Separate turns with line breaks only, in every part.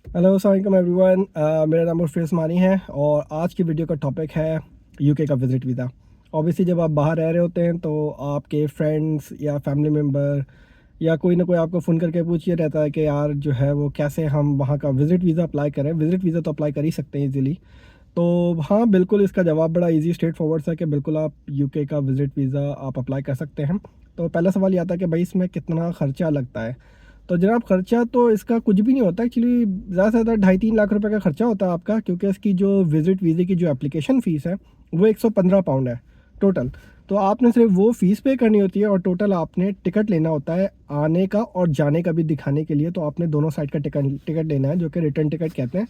Hello अस्सलाम वालेकुम everyone. मेरा नाम उर्फी उस्मानी है और आज की वीडियो का टॉपिक है यूके का विज़िट वीज़ा। ऑब्वियसली जब आप बाहर रह रहे होते हैं तो आपके फ्रेंड्स या फैमिली मेम्बर या कोई ना कोई आपको फ़ोन करके पूछ ये रहता है कि यार जो है वो कैसे हम वहाँ का विज़िट वीज़ा अप्लाई करें। विज़िट वीज़ा तो अप्लाई कर ही सकते हैं ईज़िली। तो हाँ, बिल्कुल इसका जवाब बड़ा ईज़ी स्ट्रेट फॉरवर्ड सा है कि बिल्कुल आप यूके का विज़िट वीज़ा आप अप्लाई कर सकते हैं। तो पहला सवाल ये आता है कि भाई इसमें कितना ख़र्चा लगता है? तो जनाब खर्चा तो इसका कुछ भी नहीं होता एक्चुअली। ज़्यादा से ज़्यादा 2.5-3 लाख रुपए का खर्चा होता है आपका, क्योंकि इसकी जो विज़िट वीज़े की जो एप्लीकेशन फ़ीस है वो 115 पाउंड है टोटल। तो आपने सिर्फ वो फ़ीस पे करनी होती है और टोटल आपने टिकट लेना होता है आने का और जाने का भी दिखाने के लिए। तो आपने दोनों साइड का टिकट टिकट लेना है, जो कि रिटर्न टिकट कहते हैं,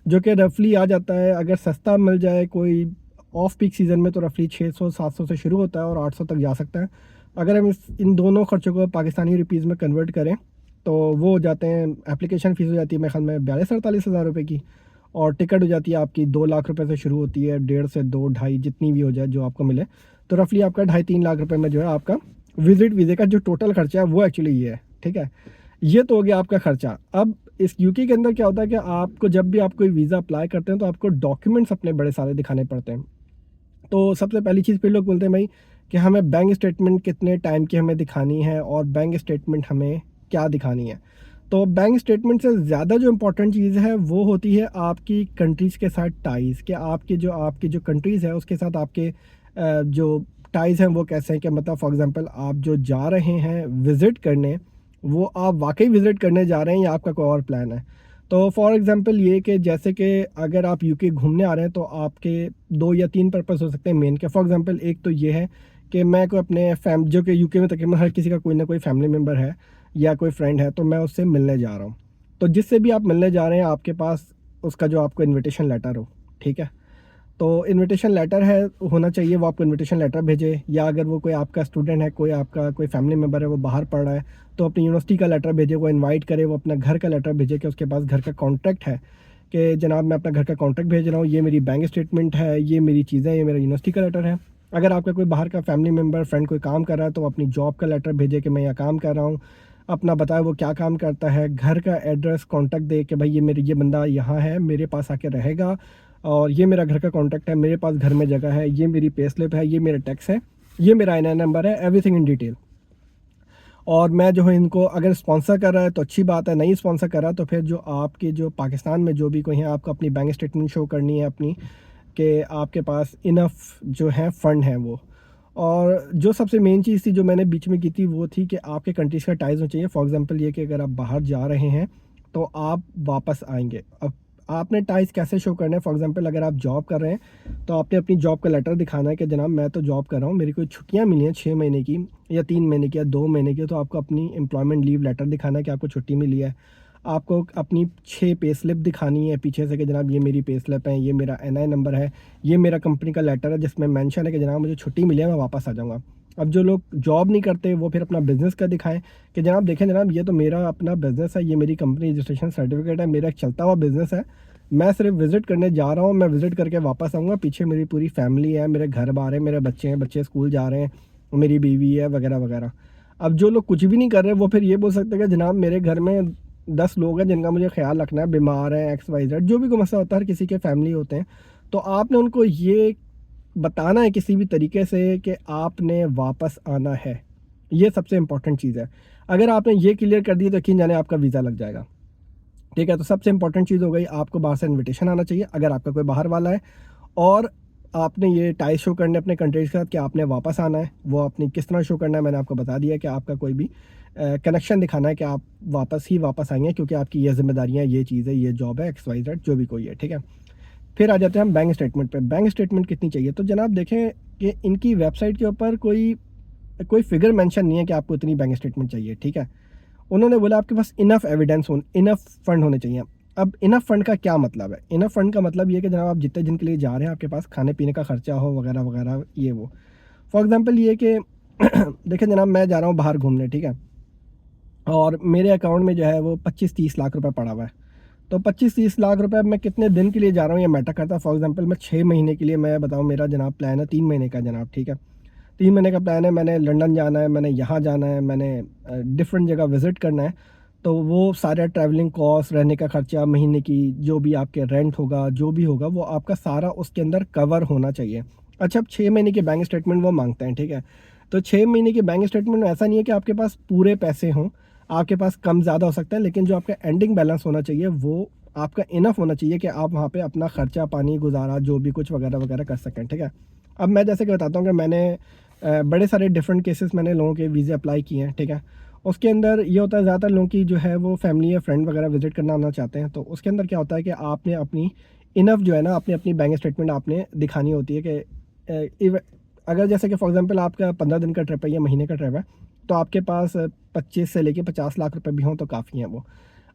जो कि रफली आ जाता है, अगर सस्ता मिल जाए कोई ऑफ पीक सीज़न में तो रफली 600-700 से शुरू होता है और 800 तक जा सकता है। अगर हम इन दोनों खर्चों को पाकिस्तानी रुपीज़ में कन्वर्ट करें तो वो हो जाते हैं, एप्लीकेशन फ़ीस हो जाती है मेरे ख्याल में 42-48 हज़ार रुपये की, और टिकट हो जाती है आपकी 2 लाख रुपए से शुरू होती है, 1.5 से 2 ढाई जितनी भी हो जाए जो आपको मिले। तो रफली आपका 2.5-3 लाख रुपए में जो है आपका विज़िट वीज़े का जो टोटल खर्चा है वो एक्चुअली ये है, ठीक है। ये तो हो गया आपका खर्चा। अब इस यूके के अंदर क्या होता है कि आपको जब भी आप कोई वीज़ा अप्लाई करते हैं तो आपको डॉक्यूमेंट्स अपने बड़े सारे दिखाने पड़ते हैं। तो सबसे पहली चीज़ फिर लोग बोलते हैं भाई कि हमें बैंक स्टेटमेंट कितने टाइम की हमें दिखानी है और बैंक स्टेटमेंट हमें क्या दिखानी है। तो बैंक स्टेटमेंट से ज़्यादा जो इम्पोर्टेंट चीज़ है वो होती है आपकी कंट्रीज़ के साथ टाइज़, कि आपकी जो कंट्रीज़ है उसके साथ आपके जो टाइज़ हैं वो कैसे हैं। कि मतलब फॉर एग्ज़ाम्पल आप जो जा रहे हैं विज़िट करने, वो आप वाक़ई विज़िट करने जा रहे हैं या आपका कोई और प्लान है। तो फॉर एग्ज़ाम्पल ये कि जैसे कि अगर आप यूके घूमने आ रहे हैं तो आपके 2 या 3 पर्पस हो सकते हैं मेन के। फॉर एग्ज़ाम्पल एक तो ये है कि मैं कोई अपने जो कि यूके में तकरीबन हर किसी का कोई ना कोई फैमिली मेम्बर है या कोई फ्रेंड है, तो मैं उससे मिलने जा रहा हूँ। तो जिससे भी आप मिलने जा रहे हैं आपके पास उसका जो आपको इन्विटेशन लेटर हो, ठीक है। तो इनविटेशन लेटर है, होना चाहिए, वो आपको इनविटेशन लेटर भेजे, या अगर वो कोई आपका स्टूडेंट है, कोई आपका कोई फैमिली मेम्बर है वो बाहर पढ़ रहा है तो अपनी यूनिवर्सिटी का लेटर भेजे, वो इनवाइट करे, वो अपना घर का लेटर भेजे कि उसके पास घर का कॉन्टैक्ट है, कि जनाब मैं अपना घर का कॉन्टैक्ट भेज रहा हूँ, ये मेरी बैंक स्टेटमेंट है, ये मेरी चीज़ें, ये मेरा यूनिवर्सिटी का लेटर है। अगर आपका कोई बाहर का फैमिली मेम्बर फ्रेंड कोई काम कर रहा है तो वो अपनी जॉब का लेटर भेजे कि मैं यहाँ काम कर रहा हूँ, अपना बताए वो क्या काम करता है, घर का एड्रेस कॉन्टैक्ट दे कि भाई ये बंदा यहाँ है, मेरे पास आके रहेगा, और ये मेरा घर का कॉन्टैक्ट है, मेरे पास घर में जगह है, ये मेरी पे स्लिप है, ये मेरा टैक्स है, ये मेरा एन नंबर है, एवरीथिंग इन डिटेल। और मैं जो है इनको अगर स्पॉन्सर कर रहा है तो अच्छी बात है, नहीं स्पॉन्सर कर रहा तो फिर जो आपके जो पाकिस्तान में जो भी कोई है आपको अपनी बैंक स्टेटमेंट शो करनी है अपनी, कि आपके पास इनफ जो है फ़ंड है वो। और जो सबसे मेन चीज़ थी जो मैंने बीच में की थी वो थी कि आपके कंट्रीज़ का टाइज़ होना चाहिए। फॉर एग्ज़ाम्पल ये कि अगर आप बाहर जा रहे हैं तो आप वापस आएँगे। अब आपने टाइज़ कैसे शो करना है, फॉर एग्ज़ाम्पल अगर आप जॉब कर रहे हैं तो आपने अपनी जॉब का लेटर दिखाना है कि जनाब मैं तो जॉब कर रहा हूँ, मेरी कोई छुट्टियाँ मिली हैं 6 महीने की या 3 महीने की या 2 महीने की, तो आपको अपनी एम्प्लॉयमेंट लीव लेटर दिखाना है कि आपको छुट्टी मिली है। आपको अपनी 6 पे स्लिप दिखानी है पीछे से कि जनाब ये मेरी पे स्लिप है, ये मेरा एनआई नंबर है, ये मेरा कंपनी का लेटर है जिसमें मेंशन है कि जनाब मुझे छुट्टी मिली है, मैं वापस आ जाऊँगा। अब जो लोग जॉब नहीं करते वो फिर अपना बिज़नेस का दिखाएँ कि जनाब देखें जनाब ये तो मेरा अपना बिज़नेस है, ये मेरी कंपनी रजिस्ट्रेशन सर्टिफिकेट है, मेरा एक चलता हुआ बिज़नेस है, मैं सिर्फ विज़िट करने जा रहा हूँ, मैं विज़िट करके वापस आऊँगा, पीछे मेरी पूरी फैमिली है, मेरे घर बार है, मेरे बच्चे हैं, बच्चे स्कूल जा रहे हैं, मेरी बीवी है वगैरह वगैरह। अब जो लोग कुछ भी नहीं कर रहे वो फिर ये बोल सकते हैं कि जनाब मेरे घर में 10 लोग हैं जिनका मुझे ख्याल रखना है, बीमार हैं, एक्स वाई जेड, जो भी कोई मसला होता है, हर किसी के फैमिली होते हैं। तो आपने उनको ये बताना है किसी भी तरीके से कि आपने वापस आना है। ये सबसे इम्पोर्टेंट चीज़ है। अगर आपने ये क्लियर कर दिया तो यकीन जाने आपका वीज़ा लग जाएगा। ठीक है, तो सबसे इम्पोर्टेंट चीज़ हो गई, आपको बाहर से इनविटेशन आना चाहिए अगर आपका कोई बाहर वाला है, और आपने ये टाई शो करने अपने कंट्रीज़ के साथ कि आपने वापस आना है। वो अपनी किस तरह शो करना है मैंने आपको बता दिया कि आपका कोई भी कनेक्शन दिखाना है कि आप वापस आएंगे, क्योंकि आपकी ये जिम्मेदारियाँ, ये चीज़ है, ये जॉब है, एक्स वाई जेड जो भी कोई है, ठीक है। फिर आ जाते हैं हम बैंक स्टेटमेंट पे। बैंक स्टेटमेंट कितनी चाहिए, तो जनाब देखें कि इनकी वेबसाइट के ऊपर कोई कोई फिगर मेंशन नहीं है कि आपको इतनी बैंक स्टेटमेंट चाहिए, ठीक है। उन्होंने बोला आपके पास इनफ एविडेंस हो, इनफ फंड होने चाहिए। अब इनफ फंड का क्या मतलब है? इनफ फंड का मतलब ये है कि जनाब आप जितने दिन के लिए जा रहे हैं आपके पास खाने पीने का खर्चा हो वगैरह वगैरह, ये वो। फॉर एग्जांपल ये कि देखें जनाब मैं जा रहा हूँ बाहर घूमने, ठीक है, और मेरे अकाउंट में जो है वो 25-30 लाख रुपए पड़ा हुआ है। तो 25-30 लाख रुपए मैं कितने दिन के लिए जा रहा हूँ ये मैटर करता है। फॉर एग्जांपल मैं 6 महीने के लिए, मैं बताऊँ मेरा जनाब प्लान है 3 महीने का जनाब, ठीक है। 3 महीने का प्लान है, मैंने लंदन जाना है, मैंने यहाँ जाना है, मैंने डिफरेंट जगह विज़िट करना है। तो वो सारा ट्रैवलिंग कॉस्ट, रहने का खर्चा, महीने की जो भी आपके रेंट होगा, जो भी होगा वो आपका सारा उसके अंदर कवर होना चाहिए। अच्छा, अब 6 महीने की बैंक स्टेटमेंट वो माँगते हैं, ठीक है? तो 6 महीने की बैंक स्टेटमेंट में ऐसा नहीं है कि आपके पास पूरे पैसे हों, आपके पास कम ज़्यादा हो सकता है, लेकिन जो आपका एंडिंग बैलेंस होना चाहिए वो आपका इनफ होना चाहिए कि आप वहाँ पे अपना खर्चा पानी, गुज़ारा जो भी कुछ वगैरह वगैरह कर सकें, ठीक है? अब मैं जैसे कि बताता हूँ कि मैंने बड़े सारे डिफरेंट केसेस मैंने लोगों के वीज़े अप्लाई किए हैं, ठीक है? उसके अंदर ये होता है, ज़्यादातर लोगों की जो है वो फैमिली या फ्रेंड वगैरह विज़िट करना आना चाहते हैं, तो उसके अंदर क्या होता है कि आपने अपनी इनफ जो है ना, अपनी अपनी बैंक स्टेटमेंट आपने दिखानी होती है कि अगर जैसे कि फॉर एग्जांपल आपका 15 दिन का ट्रिप है या महीने का ट्रिप है, तो आपके पास 25 से लेके 50 लाख रुपए भी हों तो काफ़ी हैं वो।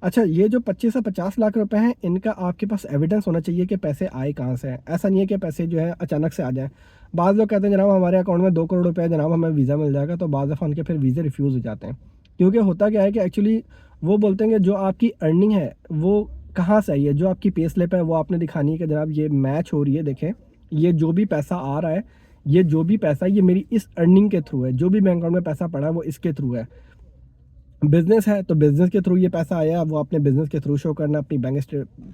अच्छा, ये जो 25 से 50 लाख रुपए हैं, इनका आपके पास एविडेंस होना चाहिए कि पैसे आए कहाँ से हैं। ऐसा नहीं है कि पैसे जो है अचानक से आ जाएँ। बाज़ लोग कहते हैं जनाब हमारे अकाउंट में 2 करोड़ रुपए है जनाब, हमें वीज़ा मिल जाएगा, तो बाज़ दफ़ा उनके फिर वीज़े रिफ्यूज़ हो जाते हैं। क्योंकि होता क्या है कि एक्चुअली वो बोलते हैं कि जो आपकी अर्निंग है वो कहाँ से आई है, जो आपकी पे स्लिप है वो आपने दिखानी है कि जनाब ये मैच हो रही है, देखें ये जो भी पैसा आ रहा है, ये जो भी पैसा है ये मेरी इस अर्निंग के थ्रू है, जो भी बैंक अकाउंट में पैसा पड़ा है वो इसके थ्रू है। बिज़नेस है तो बिज़नेस के थ्रू ये पैसा आया, वो आपने बिज़नेस के थ्रू शो करना है, अपनी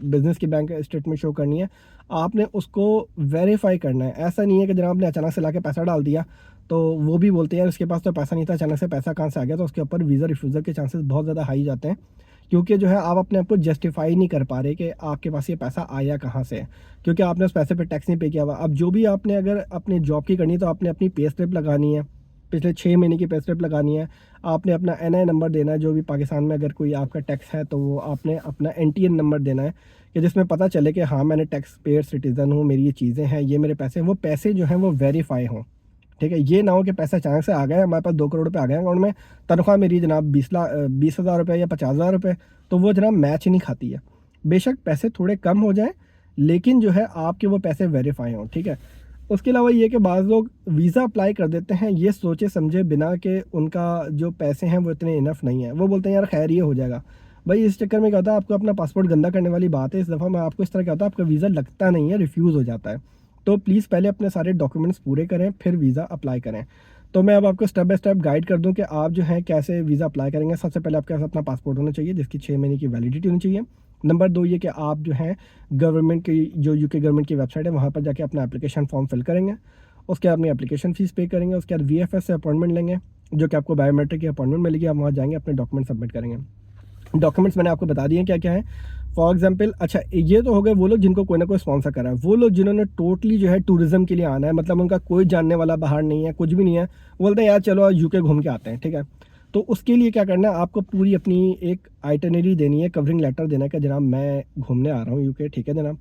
बिज़नेस की बैंक स्टेटमेंट शो करनी है। आपने उसको वेरीफ़ाई करना है। ऐसा नहीं है कि जनाब आपने अचानक से लाके पैसा डाल दिया, तो वो भी बोलते हैं यार उसके पास तो पैसा नहीं था, अचानक से पैसा कहाँ से आ गया, तो उसके ऊपर वीज़ा रिफ्यूज़ल के चांसेस बहुत ज़्यादा हाई जाते हैं। क्योंकि जो है आप अपने आप को जस्टिफ़ाई नहीं कर पा रहे कि आपके पास ये पैसा आया कहाँ से है, क्योंकि आपने उस पैसे पे टैक्स नहीं पे किया हुआ। अब जो भी आपने अगर अपनी जॉब की करनी है तो आपने अपनी पे स्लिप लगानी है, पिछले 6 महीने की पे स्लिप लगानी है, आपने अपना एनआई नंबर देना है, जो भी पाकिस्तान में अगर कोई आपका टैक्स है तो वो आपने अपना एनटीएन नंबर देना है कि जिसमें पता चले कि हाँ मैंने टैक्स पेयर सिटीज़न हूँ, मेरी ये चीज़ें हैं, ये मेरे पैसे हैं, वो पैसे जो हैं वो वेरीफाई हों, ठीक है? ये ना हो कि पैसा अचानक से आ गया, हमारे पास 2 करोड़ रुपए आ गए अकाउंट में, तनख्वाह मेरी जनाब 20,000 रुपये या 50,000 रुपये, तो वो जनाब मैच नहीं खाती है। बेशक पैसे थोड़े कम हो जाएँ, लेकिन जो है आपके वो पैसे वेरीफाई हों, ठीक है? उसके अलावा ये कि बाज़ लोग वीज़ा अप्लाई कर देते हैं ये सोचे समझे बिना कि उनका जो पैसे हैं वो इतने इनफ नहीं है। वो बोलते हैं यार खैर ये हो जाएगा। भाई इस चक्कर में क्या होता है, आपको अपना पासपोर्ट गंदा करने वाली बात है। इस दफ़ा मैं आपको इस तरह क्या होता है, आपका वीज़ा लगता नहीं है, रिफ्यूज़ हो जाता है। तो प्लीज़ पहले अपने सारे डॉक्यूमेंट्स पूरे करें, फिर वीज़ा अप्लाई करें। तो मैं अब आपको स्टेप बाय स्टेप गाइड कर दूँ कि आप जो है कैसे वीज़ा अप्लाई करेंगे। सबसे पहले आपके पास अपना पासपोर्ट होना चाहिए जिसकी 6 महीने की वैलिडिटी होनी चाहिए। नंबर 2 ये कि आप जो है गवर्नमेंट की जो यूके गवर्नमेंट की वेबसाइट है वहाँ पर जाके अपना एप्लीकेशन फॉर्म फिल करेंगे। उसके बाद अपनी एप्लीकेशन फ़ीस पे करेंगे, उसके बाद वीएफएस से अपॉइंटमेंट लेंगे, जो कि आपको बायोमेट्रिक की अपॉइंटमेंट मिलेगी, आप वहाँ जाएँगे अपने डॉक्यूमेंट सबमिट करेंगे। डॉक्यूमेंट्स मैंने आपको बता दिए हैं क्या-क्या हैं। फॉर एग्ज़ाम्पल अच्छा ये तो हो गए वो लोग जिनको कोई ना कोई स्पॉन्सर कर रहा है। वो लोग जिन्होंने टोटली जो है टूरिज़्म के लिए आना है, मतलब उनका कोई जानने वाला बाहर नहीं है, कुछ भी नहीं है। वो बोलते हैं यार चलो यूके घूम के आते हैं, ठीक है? तो उसके लिए क्या करना है, आपको पूरी अपनी एक आइटिनरी देनी है, कवरिंग लेटर देना है कि जनाब मैं घूमने आ रहा हूँ यूके, ठीक है जनाब?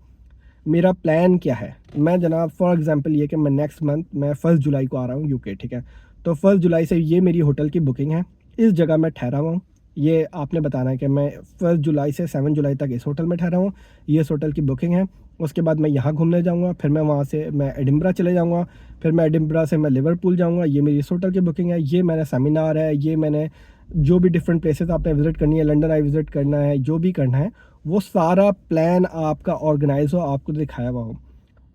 मेरा प्लान क्या है? मैं जनाब फॉर एग्ज़ाम्पल ये कि मैं नेक्स्ट मंथ मैं 1 जुलाई को आ रहा हूँ यूके, ठीक है? तो 1 जुलाई से ये मेरी होटल की बुकिंग है, इस जगह मैं ठहरा हुआ हूँ। ये आपने बताना है कि मैं 1 जुलाई से 7 जुलाई तक इस होटल में ठहरा हूँ, ये इस होटल की बुकिंग है। उसके बाद मैं यहाँ घूमने जाऊँगा, फिर मैं वहाँ से मैं एडिनबरा चले जाऊँगा, फिर मैं एडिनबरा से मैं लिवरपूल जाऊँगा, ये मेरी इस होटल की बुकिंग है, ये मेरा सेमिनार है, ये मैंने जो भी डिफरेंट प्लेसेस आपने विज़िट करनी है, लंदन आई विज़िट करना है, जो भी करना है, वो सारा प्लान आपका ऑर्गेनाइज़ हो, आपको दिखाया हुआ हो।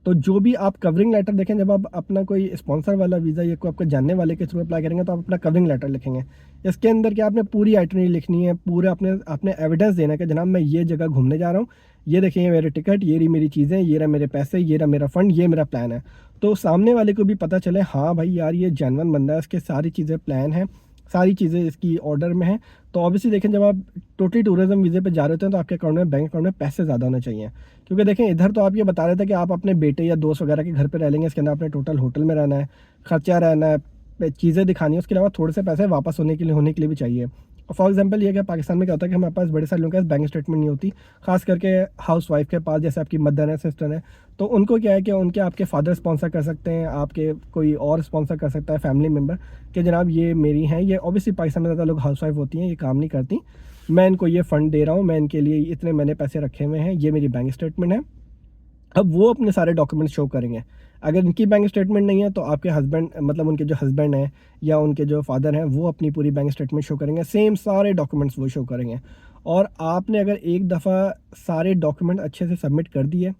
तो जो भी आप कवरिंग लेटर देखें, जब आप अपना कोई स्पॉन्सर वाला वीज़ा या कोई आपके जानने वाले के थ्रू अप्लाई करेंगे तो आप अपना कवरिंग लेटर लिखेंगे। इसके अंदर क्या आपने पूरी आइटिनरी लिखनी है, पूरा अपने अपने एविडेंस देना है कि जनाब मैं ये जगह घूमने जा रहा हूँ, ये देखिए ये मेरे टिकट, ये रही मेरी चीज़ें, ये रहा मेरे पैसे, ये रहा मेरा फ़ंड, ये मेरा प्लान है। तो सामने वाले को भी पता चले हाँ भाई यार ये जेन्युइन बंदा है, इसके सारी चीज़ें प्लान हैं, सारी चीज़ें इसकी ऑर्डर में हैं। तो ऑब्वियसली देखें जब आप टोटली टूरिज़्म वीज़े पे जा रहे होते हैं तो आपके अकाउंट में बैंक अकाउंट में पैसे ज़्यादा होने चाहिए। क्योंकि देखें इधर तो आप ये बता रहे थे कि आप अपने बेटे या दोस्त वगैरह के घर पे रह लेंगे, इसके अंदर आपने टोटल होटल में रहना है, खर्चा रहना है, चीज़ें दिखानी है, उसके अलावा थोड़े से पैसे वापस होने के लिए भी चाहिए। फॉर एग्जांपल ये कि पाकिस्तान में क्या होता है कि हमारे पास बड़े सारे लोगों के पास बैंक स्टेटमेंट नहीं होती, खास करके हाउस वाइफ के पास, जैसे आपकी मदर है, सिस्टर है, तो उनको क्या है कि उनके आपके फादर स्पॉन्सर कर सकते हैं, आपके कोई और स्पॉन्सर कर सकता है फैमिली मेम्बर कि जनाब ये मेरी हैं, ये ऑब्वियसली पाकिस्तान में ज़्यादा लोग हाउस वाइफ होती हैं, ये काम नहीं करती, मैं इनको ये फ़ंड दे रहा हूँ, मैं इनके लिए इतने मैंने पैसे रखे हुए हैं, ये मेरी बैंक स्टेटमेंट है। अब वो अपने सारे डॉक्यूमेंट शो करेंगे। अगर इनकी बैंक स्टेटमेंट नहीं है तो आपके हस्बैंड मतलब उनके जो हस्बैंड हैं या उनके जो फादर हैं वो अपनी पूरी बैंक स्टेटमेंट शो करेंगे, सेम सारे डॉक्यूमेंट्स वो शो करेंगे। और आपने अगर एक दफ़ा सारे डॉक्यूमेंट अच्छे से सबमिट कर दिए,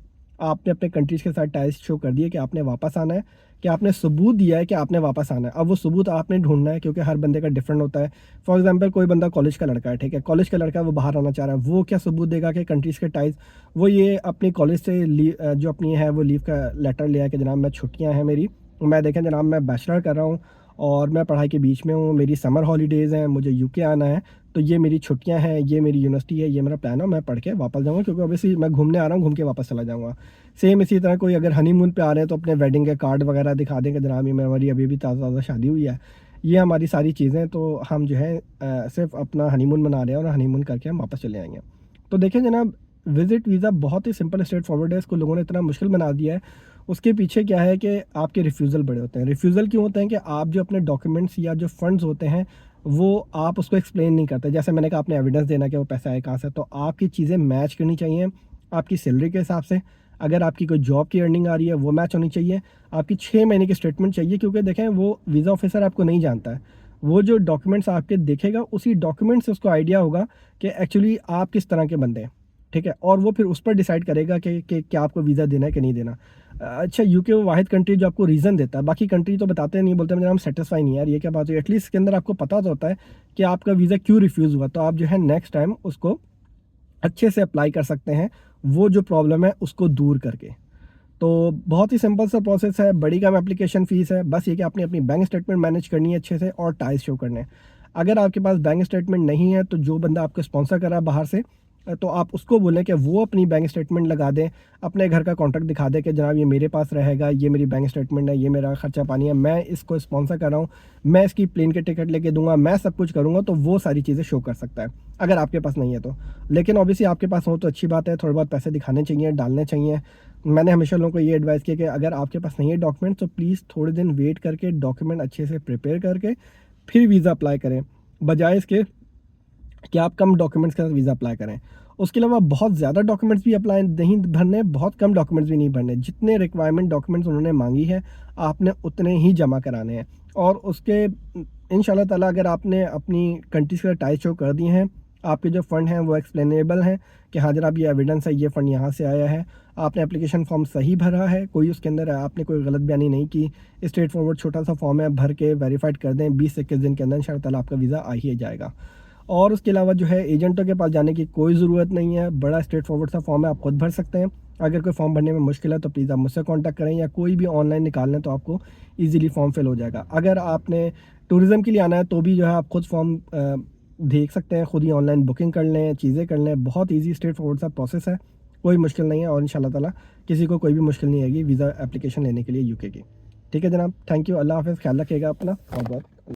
आपने अपने कंट्रीज़ के साथ टाइज़ शो कर दिए कि आपने वापस आना है, कि आपने सबूत दिया है कि आपने वापस आना है। अब वो सबूत आपने ढूँढना है, क्योंकि हर बंदे का डिफरेंट होता है। फॉर एग्ज़ाम्पल कोई बंदा कॉलेज का लड़का है, ठीक है? कॉलेज का लड़का है, वो बाहर आना चाह रहा है, वो क्या सबूत देगा कि कंट्रीज़ के टाइज़, वो ये अपनी कॉलेज से जो अपनी है वो लीव का लेटर ले आए कि जनाब मैं छुट्टियाँ हैं मेरी, मैं देखें जनाब मैं बैचलर कर रहा हूँ और मैं पढ़ाई के बीच में हूँ, मेरी समर हॉलीडेज़ हैं, मुझे यूके आना है, तो ये मेरी छुट्टियाँ हैं, ये मेरी यूनिवर्सिटी है, ये मेरा प्लान है, मैं पढ़ के वापस जाऊँगा, क्योंकि ऑब्वियसली मैं घूमने आ रहा हूँ, घूम के वापस चला जाऊँगा। सेम इसी तरह कोई अगर हनीमून पे आ रहे हैं तो अपने वेडिंग के कार्ड वगैरह दिखा दें कि जनाब ये हमारी अभी भी ताज़ा-ताज़ा शादी हुई है। ये हमारी सारी चीज़ें, तो हम जो है सिर्फ़ अपना हनीमून मना रहे हैं और हनीमून करके हम वापस चले आएँगे। तो देखिए जनाब, विज़िट वीज़ा बहुत ही सिंपल स्ट्रेट फॉरवर्ड है, इसको लोगों ने इतना मुश्किल बना दिया है। उसके पीछे क्या है कि आपके रिफ्यूज़ल बड़े होते हैं। रिफ्यूज़ल क्यों होते हैं कि आप जो अपने डॉक्यूमेंट्स या जो फंड्स होते हैं, वो आप उसको एक्सप्लेन नहीं करते। जैसे मैंने कहा, आपने एविडेंस देना कि वो पैसे आए कहाँ से, तो आपकी चीज़ें मैच करनी चाहिए आपकी सैलरी के हिसाब से। अगर आपकी कोई जॉब की अर्निंग आ रही है, वो मैच होनी चाहिए। आपकी 6 महीने की स्टेटमेंट चाहिए, क्योंकि देखें वो वीज़ा ऑफ़िसर आपको नहीं जानता है। वो जो डॉक्यूमेंट्स आपके देखेगा, उसी डॉक्यूमेंट से उसको आइडिया होगा कि एक्चुअली आप किस तरह के बंदे हैं, ठीक है? और वो फिर उस पर डिसाइड करेगा कि क्या आपको वीज़ा देना है कि नहीं देना। अच्छा, यूके वो वाहिद कंट्री जो आपको रीज़न देता है, बाकी कंट्री तो बताते नहीं, बोलते हैं हम सैटिस्फाई नहीं है यार, ये क्या बात हुई? एटलीस्ट इसके अंदर आपको पता तो होता है कि आपका वीज़ा क्यों रिफ्यूज़ हुआ, तो आप जो है नेक्स्ट टाइम उसको अच्छे से अप्लाई कर सकते हैं, वो जो प्रॉब्लम है उसको दूर करके। तो बहुत ही सिंपल सा प्रोसेस है, बड़ी कम एप्लीकेशन फ़ीस है, बस ये कि आपने अपनी बैंक स्टेटमेंट मैनेज करनी है अच्छे से और टाइज़ शो करने हैं। अगर आपके पास बैंक स्टेटमेंट नहीं है, तो जो बंदा आपको स्पॉन्सर कर रहा है बाहर से, तो आप उसको बोलें कि वो अपनी बैंक स्टेटमेंट लगा दें, अपने घर का कॉन्टैक्ट दिखा दें कि जनाब ये मेरे पास रहेगा, ये मेरी बैंक स्टेटमेंट है, ये मेरा खर्चा पानी है, मैं इसको स्पॉन्सर कर रहा हूँ, मैं इसकी प्लेन के टिकट लेके दूँगा, मैं सब कुछ करूँगा, तो वो सारी चीज़ें शो कर सकता है, अगर आपके पास नहीं है तो। लेकिन ऑब्वियसली आपके पास हो तो अच्छी बात है, थोड़े बहुत पैसे दिखाने चाहिए, डालने चाहिए। मैंने हमेशा लोगों को ये एडवाइस किया कि अगर आपके पास नहीं है डॉक्यूमेंट, तो प्लीज़ थोड़े दिन वेट करके डॉक्यूमेंट अच्छे से प्रिपेयर करके फिर वीज़ा अप्लाई करें, बजाय इसके कि आप कम डॉक्यूमेंट्स के साथ वीज़ा अप्लाई करें। उसके अलावा बहुत ज़्यादा डॉक्यूमेंट्स भी अप्लाई नहीं भरने, बहुत कम डॉक्यूमेंट्स भी नहीं भरने। जितने रिक्वायरमेंट डॉक्यूमेंट्स उन्होंने मांगी है, आपने उतने ही जमा कराने हैं। और उसके इंशाल्लाह ताला अगर आपने अपनी कंट्रीज़ के टाइज शो कर दिए हैं, आपके जो फ़ंड हैं वो एक्सप्लेनेबल हैं कि हाँ जनाब ये एविडेंस है, ये फ़ंड यहाँ से आया है, आपने एप्लीकेशन फ़ॉर्म सही भरा है, कोई उसके अंदर आपने कोई गलत बयानी नहीं की, स्ट्रेट फॉरवर्ड छोटा-सा फ़ॉर्म है, भर के वेरीफ़ाइड कर दें, 20 से 21 दिन के अंदर इंशाल्लाह ताला आपका वीज़ा आ ही जाएगा। और उसके अलावा जो है एजेंटों के पास जाने की कोई ज़रूरत नहीं है, बड़ा स्ट्रेट फॉरवर्ड सा फॉर्म है, आप खुद भर सकते हैं। अगर कोई फॉर्म भरने में मुश्किल है तो प्लीज़ आप मुझसे कॉन्टैक्ट करें, या कोई भी ऑनलाइन निकाल लें तो आपको ईज़िली फॉर्म फिल हो जाएगा। अगर आपने टूरिज़्म के लिए आना है तो भी जो है आप खुद फॉर्म देख सकते हैं, खुद ही ऑनलाइन बुकिंग कर लें, चीज़ें कर लें, बहुत ईज़ी स्ट्रेट फॉरवर्ड सा प्रोसेस है, कोई मुश्किल नहीं है और इंशाल्लाह ताला किसी को कोई भी मुश्किल नहीं आएगी वीज़ा एप्लीकेशन लेने के लिए यूके की। ठीक है जनाब, थैंक यू, अल्लाह हाफ़िज़, ख्याल रखिएगा अपना बहुत-बहुत।